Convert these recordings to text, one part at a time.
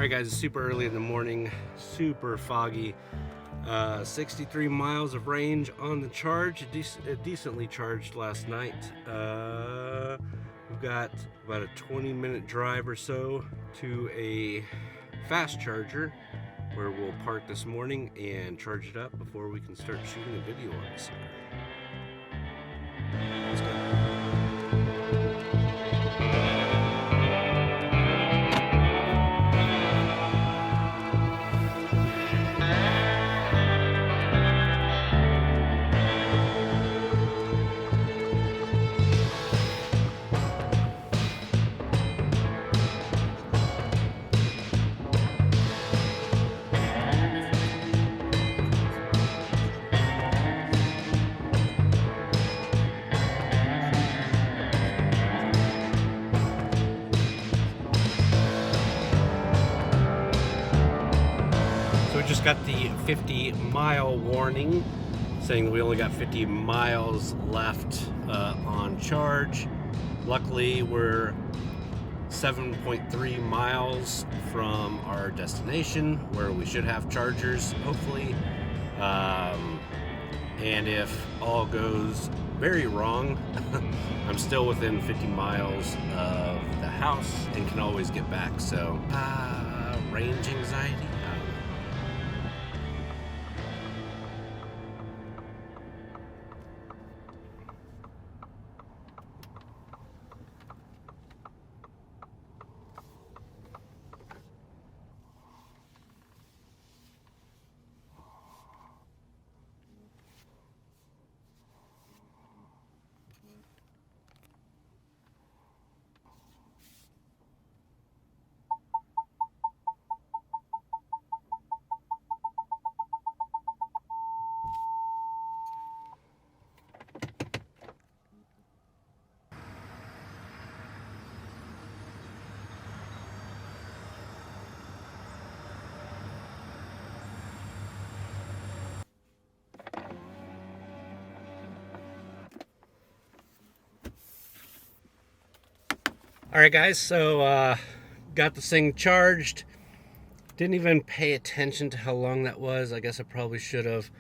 All right, guys, it's super early in the morning, super foggy. 63 miles of range on the charge, decently charged last night. We've got about a 20-minute drive or so to a fast charger where we'll park this morning and charge it up before we can start shooting a video on this. Let's go. Just got the 50-mile warning saying that we only got 50 miles left on charge. Luckily, we're 7.3 miles from our destination where we should have chargers, hopefully. And if all goes very wrong, I'm still within 50 miles of the house and can always get back. So, range anxiety. All right, guys, so got this thing charged. Didn't even pay attention to how long that was. I guess I probably should have.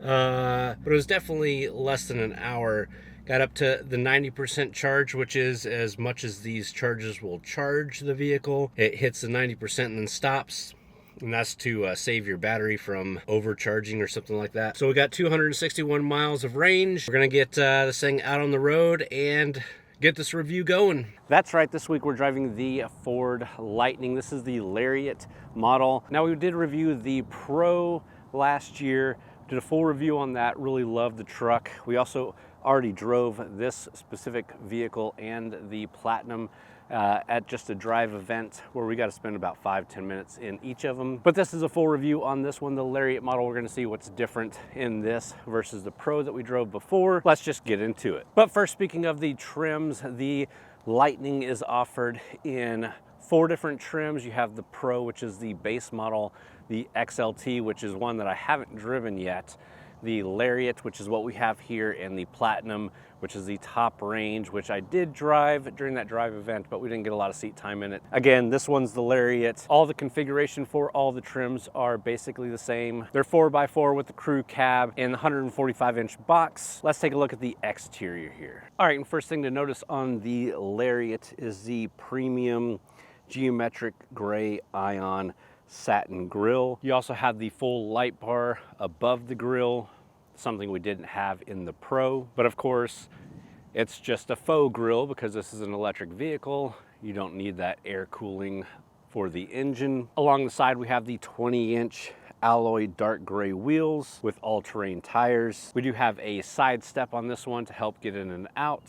But it was definitely less than an hour. Got up to the 90% charge, which is as much as these chargers will charge the vehicle. It hits the 90% and then stops. And that's to save your battery from overcharging or something like that. So we got 261 miles of range. We're gonna get this thing out on the road and get this review going. That's right, this week we're driving the Ford Lightning. This is the Lariat model. Now, we did review the Pro last year, did a full review on that, really loved the truck. We also already drove this specific vehicle and the Platinum at just a drive event where we got to spend about 5-10 minutes in each of them. But this is a full review on this one, the Lariat model. We're going to see what's different in this versus the Pro that we drove before. Let's just get into it. But first, speaking of the trims, the Lightning is offered in 4 different trims. You have the Pro, which is the base model, the XLT, which is one that I haven't driven yet, the Lariat, which is what we have here, and the Platinum, which is the top range, which I did drive during that drive event, but we didn't get a lot of seat time in it. Again, this one's the Lariat. All the configuration for all the trims are basically the same. They're 4x4 with the crew cab and the 145-inch box. Let's take a look at the exterior here. All right, and first thing to notice on the Lariat is the Premium Geometric Gray-Ion Satin grille. You also have the full light bar above the grille, something we didn't have in the Pro. But of course, it's just a faux grille because this is an electric vehicle. You don't need that air cooling for the engine. Along the side, we have the 20-inch alloy dark gray wheels with all-terrain tires. We do have a side step on this one to help get in and out.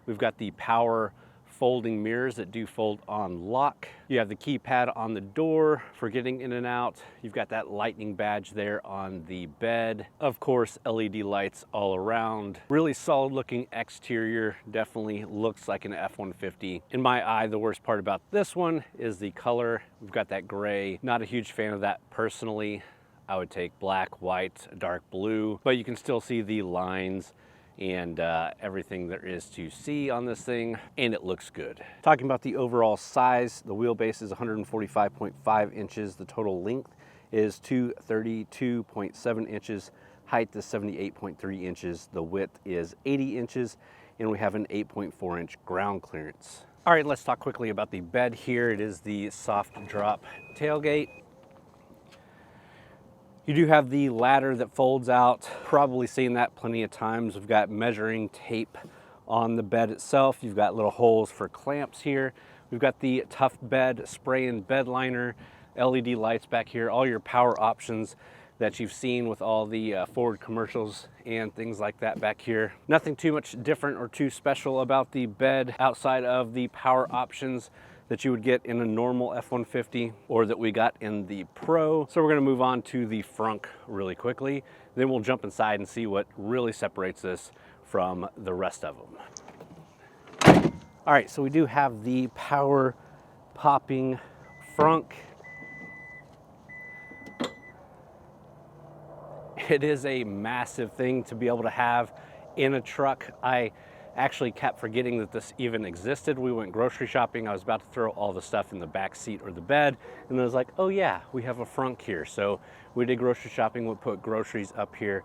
We've got the power folding mirrors that do fold on lock. You have the keypad on the door for getting in and out. You've got that Lightning badge there on the bed. Of course, LED lights all around. Really solid looking exterior. Definitely looks like an F-150. In my eye, the worst part about this one is the color. We've got that gray. Not a huge fan of that personally. I would take black, white, dark blue, but you can still see the lines and everything there is to see on this thing, and it looks good. Talking about the overall size, the wheelbase is 145.5 inches. The total length is 232.7 inches. Height is 78.3 inches. The width is 80 inches, and we have an 8.4 inch ground clearance. All right, let's talk quickly about the bed here. It is the soft drop tailgate. You do have the ladder that folds out. Probably seen that plenty of times. We've got measuring tape on the bed itself. You've got little holes for clamps here. We've got the Toughbed Sprayin bed liner, LED lights back here, all your power options that you've seen with all the Ford commercials and things like that back here. Nothing too much different or too special about the bed outside of the power options that you would get in a normal F-150 or that we got in the Pro. So we're gonna move on to the frunk really quickly. Then we'll jump inside and see what really separates this from the rest of them. All right, so we do have the power popping frunk. It is a massive thing to be able to have in a truck. I actually kept forgetting that this even existed. We went grocery shopping. I was about to throw all the stuff in the back seat or the bed, and then I was like, oh yeah, we have a frunk here. So we did grocery shopping. We put groceries up here.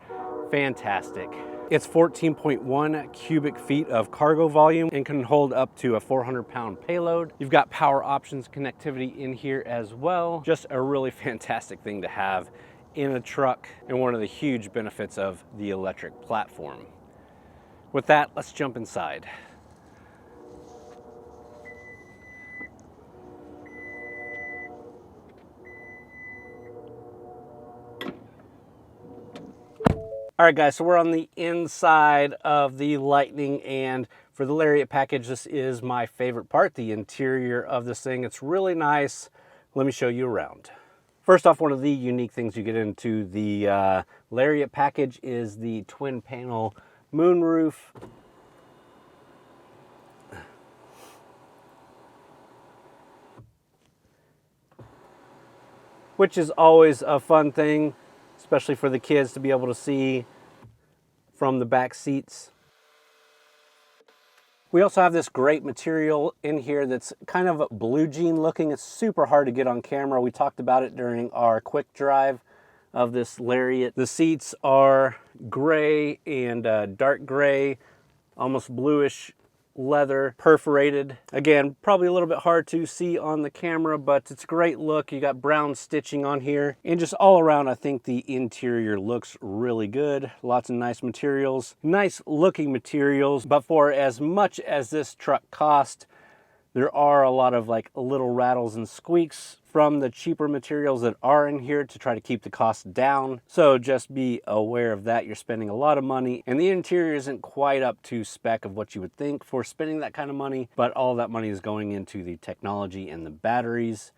Fantastic. It's 14.1 cubic feet of cargo volume and can hold up to a 400-pound payload. You've got power options connectivity in here as well. Just a really fantastic thing to have in a truck, and one of the huge benefits of the electric platform. With that, let's jump inside. All right, guys, so we're on the inside of the Lightning, and for the Lariat package, this is my favorite part, the interior of this thing. It's really nice. Let me show you around. First off, one of the unique things you get into the Lariat package is the twin panel moonroof. Which is always a fun thing, especially for the kids to be able to see from the back seats. We also have this great material in here that's kind of blue jean looking. It's super hard to get on camera. We talked about it during our quick drive of this Lariat. The seats are gray and dark gray, almost bluish leather, perforated. Again, probably a little bit hard to see on the camera, but it's a great look. You got brown stitching on here, and just all around, I think the interior looks really good. Lots of nice materials, nice looking materials, but for as much as this truck cost, there are a lot of like little rattles and squeaks from the cheaper materials that are in here to try to keep the cost down. So just be aware of that. You're spending a lot of money, and the interior isn't quite up to spec of what you would think for spending that kind of money, but all that money is going into the technology and the batteries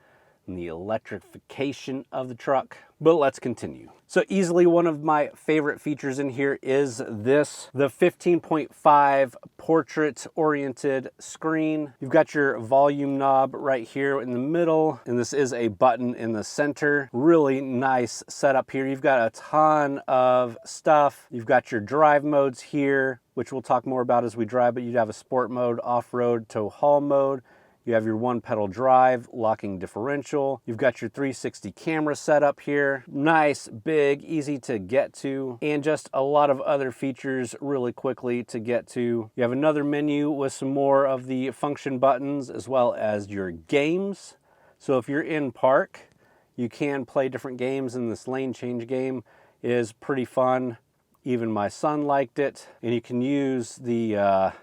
and the electrification of the truck. But let's continue. So easily one of my favorite features in here is this, the 15.5 portrait oriented screen. You've got your volume knob right here in the middle, and this is a button in the center. Really nice setup here. You've got a ton of stuff. You've got your drive modes here, which we'll talk more about as we drive, but you'd have a sport mode, off-road, tow haul mode. You have your one pedal drive, locking differential. You've got your 360 camera setup here. Nice, big, easy to get to, and just a lot of other features really quickly to get to. You have another menu with some more of the function buttons as well as your games. So if you're in park, you can play different games, and this lane change game is pretty fun. Even my son liked it. And you can use the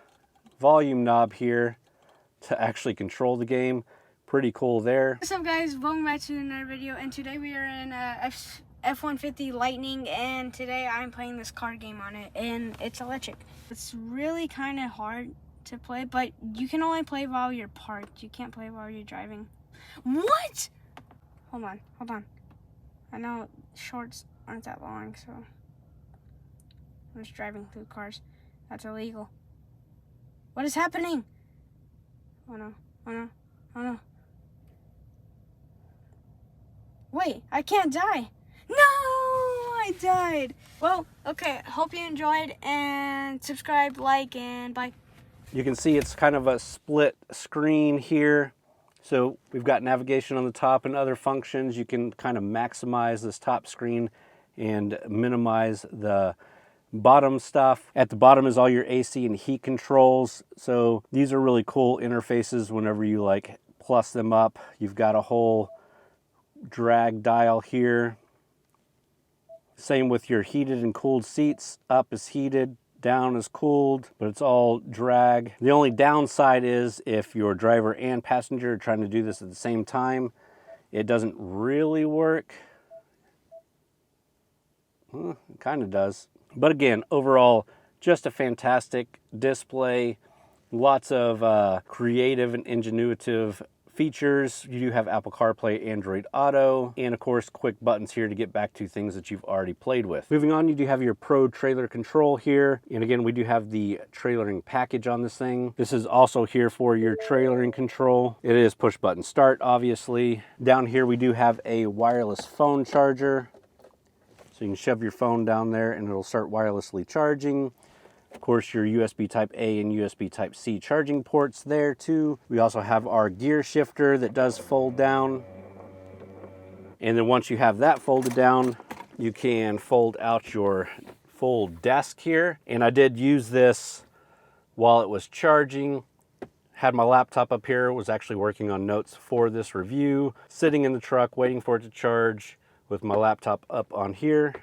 volume knob here to actually control the game. Pretty cool there. What's up, guys? Welcome back to another video, and today we are in F-150 Lightning, and today I'm playing this card game on it, and it's electric. It's really kind of hard to play, but you can only play while you're parked. You can't play while you're driving. What? Hold on. I know shorts aren't that long, so I'm just driving through cars. That's illegal. What is happening? Oh no. Wait, I can't die. No, I died. Well, okay, hope you enjoyed, and subscribe, like, and bye. You can see it's kind of a split screen here. So we've got navigation on the top and other functions. You can kind of maximize this top screen and minimize the bottom stuff. At the bottom is all your AC and heat controls. So these are really cool interfaces whenever you like plus them up. You've got a whole drag dial here. Same with your heated and cooled seats. Up is heated, down is cooled, but it's all drag. The only downside is if your driver and passenger are trying to do this at the same time, it doesn't really work. Well, it kind of does. But again, overall, just a fantastic display. Lots of creative and ingenuitive features. You do have Apple CarPlay, Android Auto, and of course quick buttons here to get back to things that you've already played with. Moving on, you do have your Pro trailer control here. And again, we do have the trailering package on this thing. This is also here for your trailering control. It is push button start, obviously. Down here, we do have a wireless phone charger. So you can shove your phone down there and it'll start wirelessly charging. Of course, your USB type A and USB type C charging ports there too. We also have our gear shifter that does fold down. And then once you have that folded down, you can fold out your full desk here. And I did use this while it was charging. Had my laptop up here, was actually working on notes for this review. Sitting in the truck, waiting for it to charge with my laptop up on here.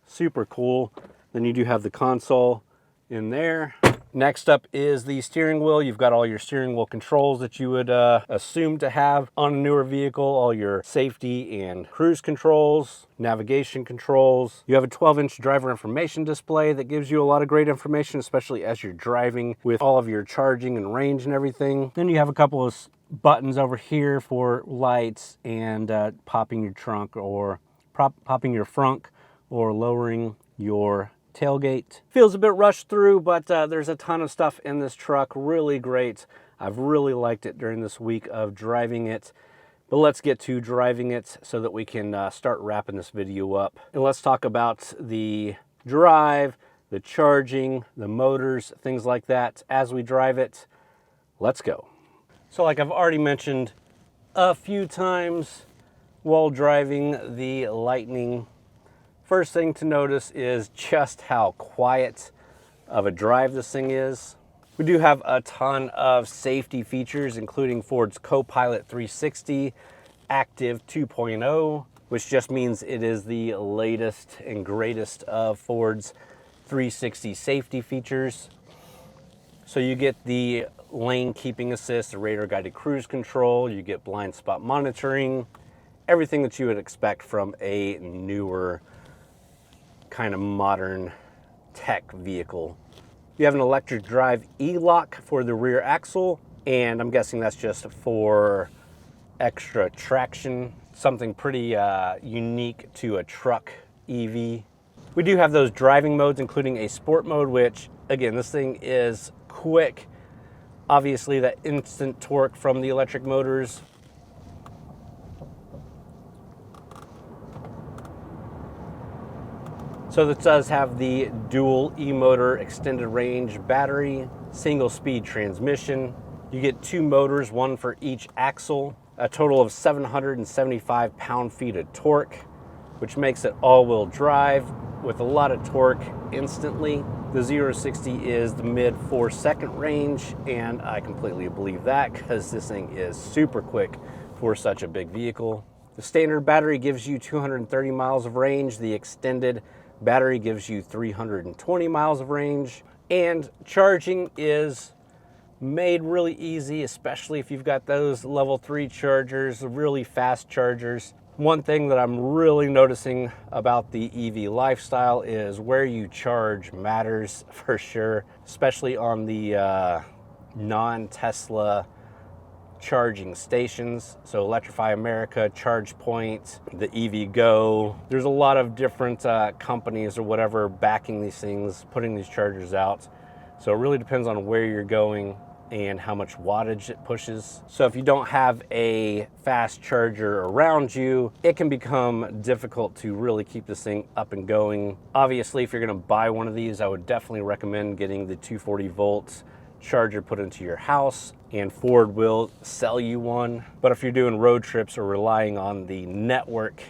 Super cool. Then you do have the console in there. Next up is the steering wheel. You've got all your steering wheel controls that you would assume to have on a newer vehicle, all your safety and cruise controls, navigation controls. You have a 12-inch driver information display that gives you a lot of great information, especially as you're driving with all of your charging and range and everything. Then you have a couple of buttons over here for lights and popping your trunk or popping your frunk or lowering your tailgate. Feels a bit rushed through, but there's a ton of stuff in this truck. Really great. I've really liked it during this week of driving it. But let's get to driving it so that we can start wrapping this video up. And let's talk about the drive, the charging, the motors, things like that as we drive it. Let's go. So like I've already mentioned a few times while driving the Lightning, first thing to notice is just how quiet of a drive this thing is. We do have a ton of safety features, including Ford's Co-Pilot 360 Active 2.0, which just means it is the latest and greatest of Ford's 360 safety features. So you get the lane keeping assist, the radar guided cruise control, you get blind spot monitoring, everything that you would expect from a newer kind of modern tech vehicle. You have an electric drive e-lock for the rear axle, and I'm guessing that's just for extra traction, something pretty unique to a truck EV. We do have those driving modes, including a sport mode, which again, this thing is quick. Obviously that instant torque from the electric motors. So this does have the Dual EMotor-Extended Range Battery, single speed transmission. You get two motors, one for each axle, a total of 775 pound-feet of torque, which makes it all-wheel drive with a lot of torque instantly. The 0-60 is the mid 4-second range, and I completely believe that because this thing is super quick for such a big vehicle. The standard battery gives you 230 miles of range. The extended battery gives you 320 miles of range, and charging is made really easy, especially if you've got those level 3 chargers, really fast chargers. One thing that I'm really noticing about the EV lifestyle is where you charge matters for sure, especially on the non-Tesla charging stations. So Electrify America, ChargePoint, the EV Go. There's a lot of different companies or whatever backing these things, putting these chargers out. So it really depends on where you're going and how much wattage it pushes. So if you don't have a fast charger around you, it can become difficult to really keep this thing up and going. Obviously, if you're gonna buy one of these, I would definitely recommend getting the 240 volt charger put into your house, and Ford will sell you one. But if you're doing road trips or relying on the network,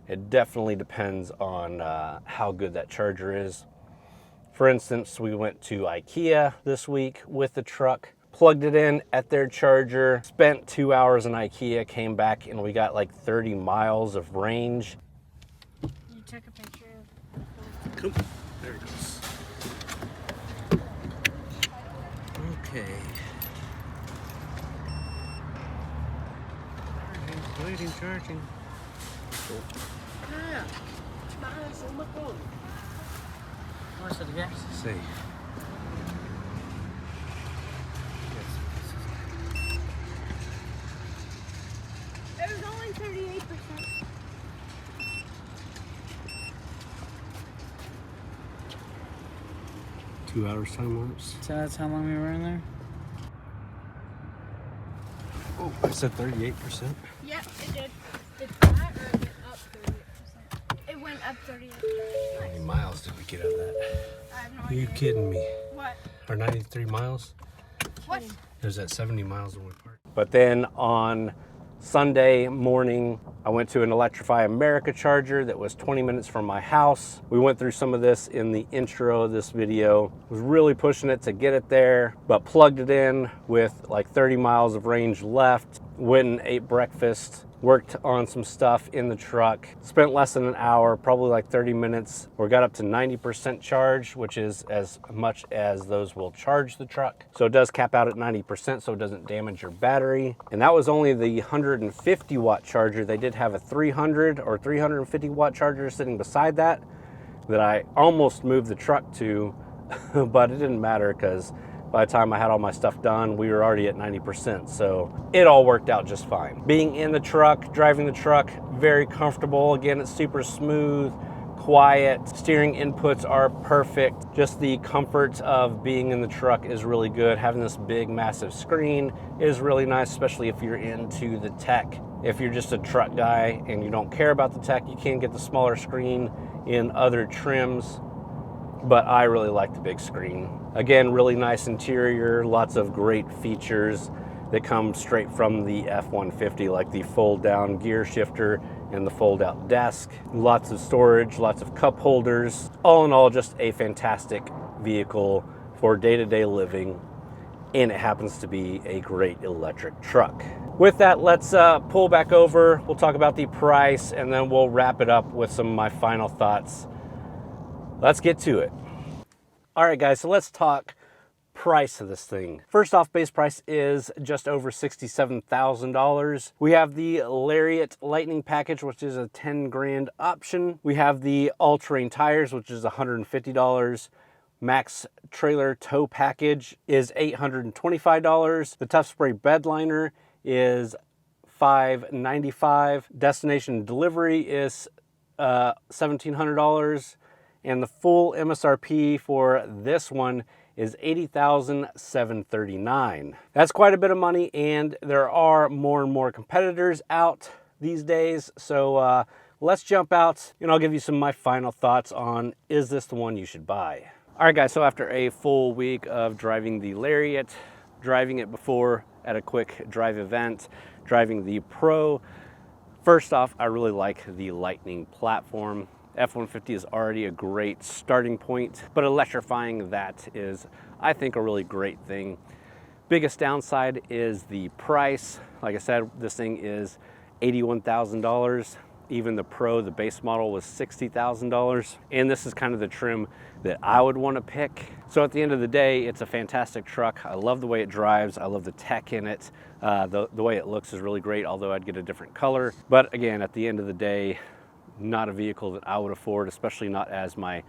it definitely depends on how good that charger is. For instance, we went to IKEA this week with the truck, plugged it in at their charger, spent 2 hours in IKEA, came back, and we got like 30 miles of range. You took a picture of Cool. There it goes. Okay. Charging. Cool. Where's the gas? See. It was only 38%. Two hours time lapse. So that's how long we were in there? Oh, I said 38%. Yep, it did. Did that or it went up 38%? It went up 38%. How many miles did we get out of that? I have no Are you idea. kidding me? What? Or 93 miles? What? There's that 70 miles when we parked. But then on Sunday morning, I went to an Electrify America charger that was 20 minutes from my house. We went through some of this in the intro of this video. Was really pushing it to get it there, but plugged it in with like 30 miles of range left. Went and ate breakfast, worked on some stuff in the truck, spent less than an hour, probably like 30 minutes. We got up to 90% charge, which is as much as those will charge the truck. So it does cap out at 90% so it doesn't damage your battery. And that was only the 150 watt charger. They did have a 300 or 350 watt charger sitting beside that I almost moved the truck to, but it didn't matter because by the time I had all my stuff done, we were already at 90%, so it all worked out just fine. Being in the truck, driving the truck, very comfortable. Again, it's super smooth, quiet. Steering inputs are perfect. Just the comfort of being in the truck is really good. Having this big, massive screen is really nice, especially if you're into the tech. If you're just a truck guy and you don't care about the tech, you can get the smaller screen in other trims, but I really like the big screen. Again, really nice interior, lots of great features that come straight from the F-150, like the fold-down gear shifter and the fold-out desk. Lots of storage, lots of cup holders. All in all, just a fantastic vehicle for day-to-day living, and it happens to be a great electric truck. With that, let's pull back over. We'll talk about the price, and then we'll wrap it up with some of my final thoughts. Let's get to it. All right, guys, so let's talk price of this thing. First off, base price is just over $67,000. We have the Lariat Lightning package, which is a 10 grand option. We have the all-terrain tires, which is $150. Max trailer tow package is $825. The Tough Spray Bedliner is $595. Destination delivery is $1,700. And the full MSRP for this one is $80,739. That's quite a bit of money, and there are more and more competitors out these days. So let's jump out, and I'll give you some of my final thoughts on, is this the one you should buy? All right, guys, so after a full week of driving the Lariat, driving it before at a quick drive event, driving the Pro, first off, I really like the Lightning platform. F-150 is already a great starting point, but electrifying that is, I think, a really great thing. Biggest downside is the price. Like I said, this thing is $81,000. Even the Pro, the base model, was $60,000. And this is kind of the trim that I would want to pick. So at the end of the day, it's a fantastic truck. I love the way it drives. I love the tech in it. The way it looks is really great, although I'd get a different color. But again, at the end of the day, not a vehicle that I would afford, especially not as my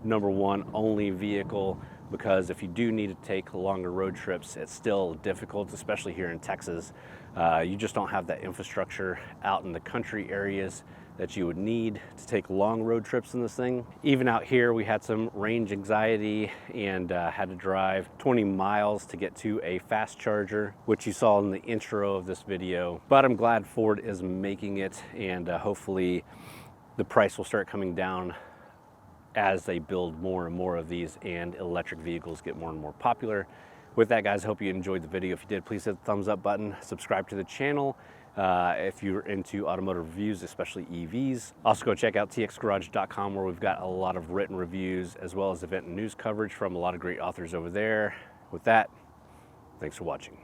number one only vehicle, because if you do need to take longer road trips, it's still difficult, especially here in Texas. You just don't have that infrastructure out in the country areas that you would need to take long road trips in this thing. Even out here, we had some range anxiety and had to drive 20 miles to get to a fast charger, which you saw in the intro of this video. But I'm glad Ford is making it, and hopefully the price will start coming down as they build more and more of these and electric vehicles get more and more popular. With that, guys, I hope you enjoyed the video. If you did, please hit the thumbs up button, subscribe to the channel if you're into automotive reviews, especially EVs. Also go check out txgarage.com, where we've got a lot of written reviews as well as event and news coverage from a lot of great authors over there. With that, thanks for watching.